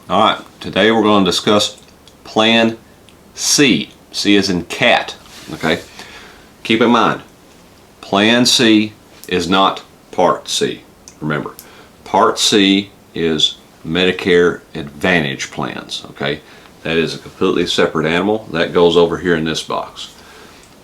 Alright, today we're going to discuss Plan C. C as in cat. Okay? Keep in mind, Plan C is not Part C. Remember, Part C is Medicare Advantage plans. Okay? That is a completely separate animal. That goes over here in this box.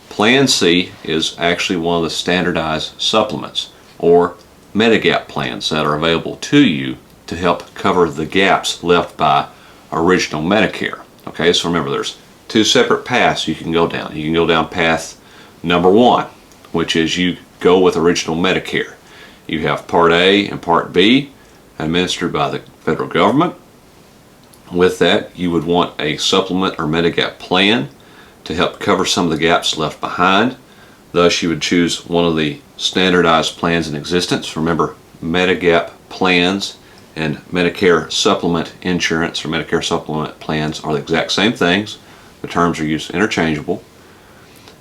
Plan C is actually one of the standardized supplements or Medigap plans that are available to you to help cover the gaps left by original Medicare. Okay, so remember, there's two separate paths you can go down. You can go down path number one, which is you go with original Medicare. You have Part A and Part B administered by the federal government. With that, you would want a supplement or Medigap plan to help cover some of the gaps left behind. Thus, you would choose one of the standardized plans in existence. Remember, Medigap plans and Medicare supplement insurance or Medicare supplement plans are the exact same things. The terms are used interchangeable.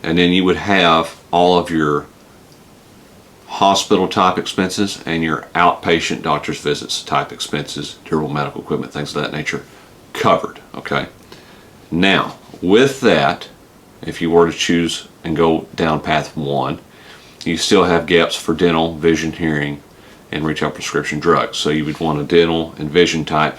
And then you would have all of your hospital type expenses and your outpatient doctor's visits type expenses, durable medical equipment, things of that nature, covered. Okay. Now, with that, if you were to choose and go down path one, you still have gaps for dental, vision, hearing, and retail prescription drugs. So you would want a dental and vision type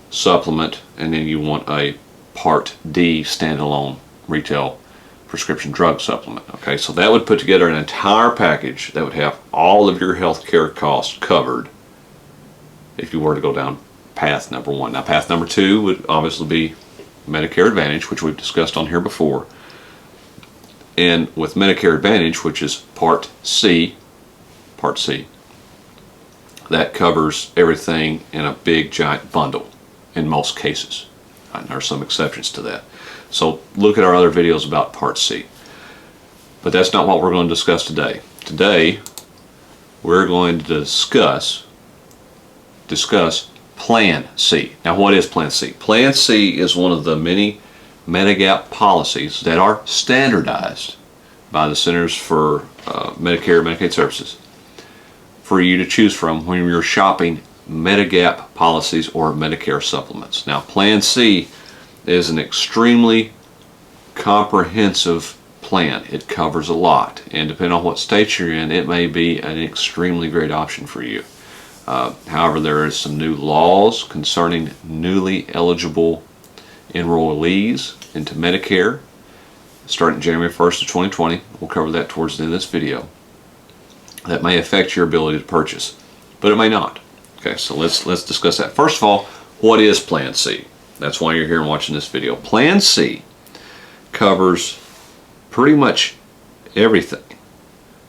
supplement, and then you want a Part D standalone retail prescription drug supplement. Okay, so that would put together an entire package that would have all of your health care costs covered if you were to go down path number one. Now, path number two would obviously be Medicare Advantage, which we've discussed on here before. And with Medicare Advantage, which is Part C, that covers everything in a big giant bundle in most cases. And there are some exceptions to that. So look at our other videos about Part C. But that's not what we're going to discuss today. Today we're going to discuss Plan C. Now, what is Plan C? Plan C is one of the many Medigap policies that are standardized by the Centers for Medicare and Medicaid Services for you to choose from when you're shopping Medigap policies or Medicare supplements. Now, Plan C is an extremely comprehensive plan. It covers a lot, and depending on what state you're in, it may be an extremely great option for you. However, there is some new laws concerning newly eligible enrollees into Medicare starting January 1st of 2020. We'll cover that towards the end of this video. That may affect your ability to purchase, but it may not. Okay, so let's discuss that. First of all, what is Plan C? That's why you're here and watching this video. Plan C covers pretty much everything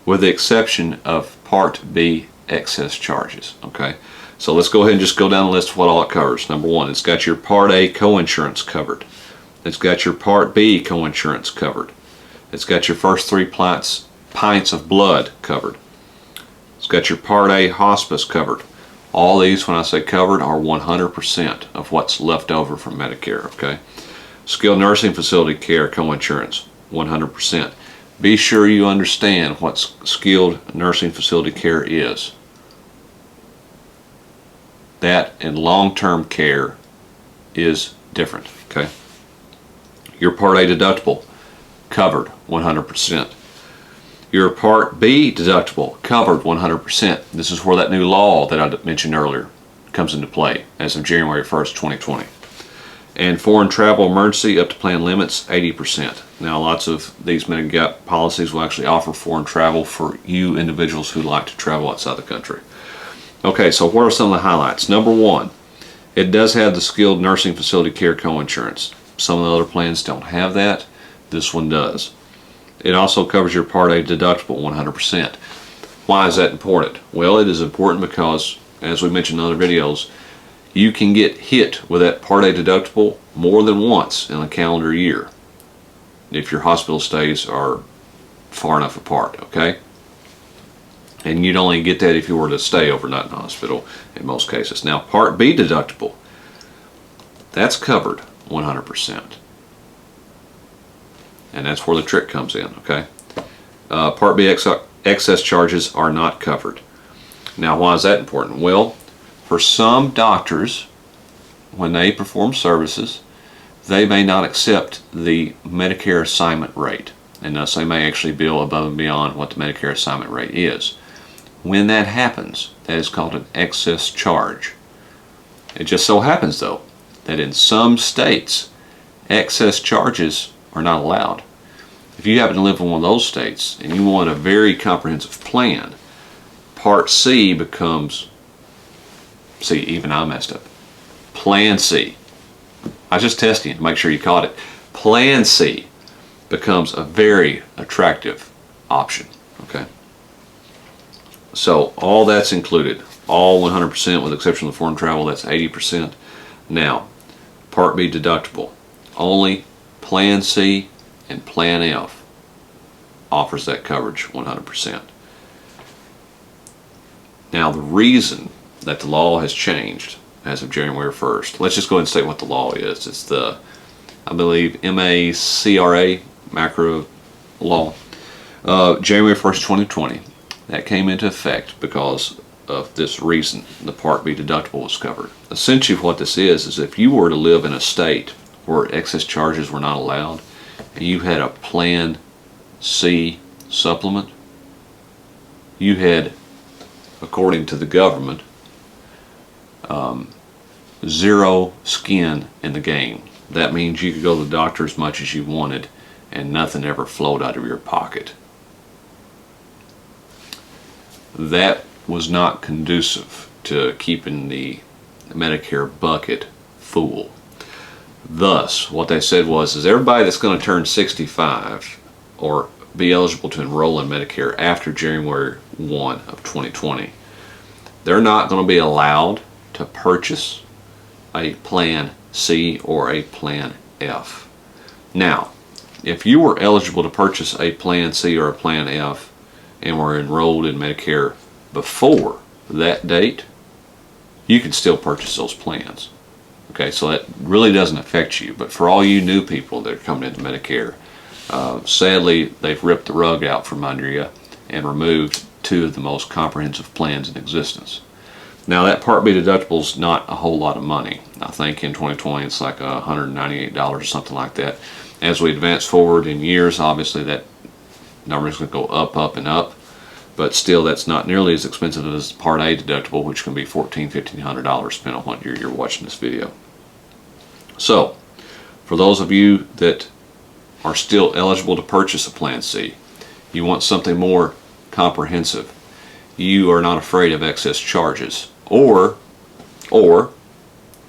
with the exception of Part B excess charges. Okay, so let's go ahead and just go down the list of what all it covers. Number one, it's got your Part A coinsurance covered. It's got your Part B coinsurance covered. It's got your first 3 pints of blood covered. It's got your Part A hospice covered. All these, when I say covered, are 100% of what's left over from Medicare. Okay, skilled nursing facility care coinsurance, 100%. Be sure you understand what skilled nursing facility care is. That and long-term care is different. Okay, your Part A deductible covered 100%. Your Part B deductible covered 100%. This is where that new law that I mentioned earlier comes into play as of January 1st, 2020. And foreign travel emergency up to plan limits, 80%. Now, lots of these Medigap policies will actually offer foreign travel for you individuals who like to travel outside the country. Okay, so what are some of the highlights? Number one, it does have the skilled nursing facility care coinsurance. Some of the other plans don't have that. This one does. It also covers your Part A deductible 100%. Why is that important? Well, it is important because, as we mentioned in other videos, you can get hit with that Part A deductible more than once in a calendar year if your hospital stays are far enough apart. Okay? And you'd only get that if you were to stay overnight in the hospital in most cases. Now, Part B deductible, that's covered 100%. And that's where the trick comes in. Okay? Part B excess charges are not covered. Now, why is that important? Well, for some doctors, when they perform services, they may not accept the Medicare assignment rate, and thus they may actually bill above and beyond what the Medicare assignment rate is. When that happens, that is called an excess charge. It just so happens, though, that in some states, excess charges are not allowed. If you happen to live in one of those states and you want a very comprehensive plan, Part C becomes, see, even I messed up, Plan C. I was just testing it to make sure you caught it. Plan C becomes a very attractive option. Okay. So all that's included, all 100% with the exception of foreign travel, that's 80%. Now, Part B deductible, only Plan C and Plan F offers that coverage 100%. Now, the reason that the law has changed as of January 1st, let's just go ahead and state what the law is. It's the, I believe, MACRA, macro law, January 1st, 2020. That came into effect because of this reason. The Part B deductible was covered. Essentially what this is if you were to live in a state where excess charges were not allowed and you had a Plan C supplement, you had, according to the government, zero skin in the game. That means you could go to the doctor as much as you wanted and nothing ever flowed out of your pocket. That was not conducive to keeping the Medicare bucket full. Thus, what they said was, everybody that's going to turn 65 or be eligible to enroll in Medicare after January 1 of 2020, they're not going to be allowed to purchase a Plan C or a Plan F. Now, if you were eligible to purchase a Plan C or a Plan F and were enrolled in Medicare before that date, you can still purchase those plans. Okay, so that really doesn't affect you. But for all you new people that are coming into Medicare, sadly, they've ripped the rug out from under you and removed two of the most comprehensive plans in existence. Now, that Part B deductible is not a whole lot of money. I think in 2020 it's like $198 or something like that. As we advance forward in years, obviously that number is going to go up, up, and up. But still, that's not nearly as expensive as Part A deductible, which can be $1,400, $1,500 depending on what year you're watching this video. So, for those of you that are still eligible to purchase a Plan C, you want something more comprehensive, you are not afraid of excess charges, or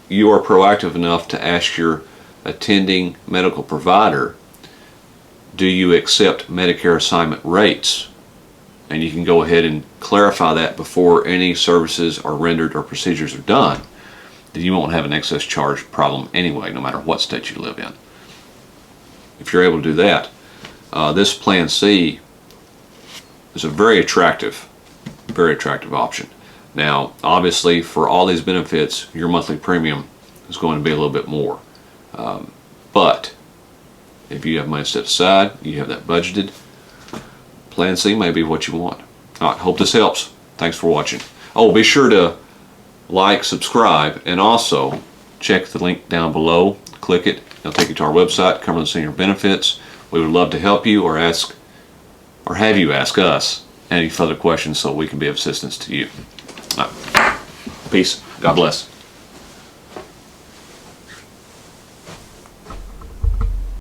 you are proactive enough to ask your attending medical provider, do you accept Medicare assignment rates? And you can go ahead and clarify that before any services are rendered or procedures are done. Then you won't have an excess charge problem anyway, no matter what state you live in. If you're able to do that, this Plan C is a very attractive option. Now, obviously, for all these benefits, your monthly premium is going to be a little bit more. But if you have money set aside, you have that budgeted, Plan C may be what you want. All right, hope this helps. Thanks for watching. Oh, be sure to like, subscribe, and also check the link down below. Click it. It'll take you to our website, Cumberland Senior Benefits. We would love to help you or have you ask us any further questions so we can be of assistance to you. All right. Peace. God bless.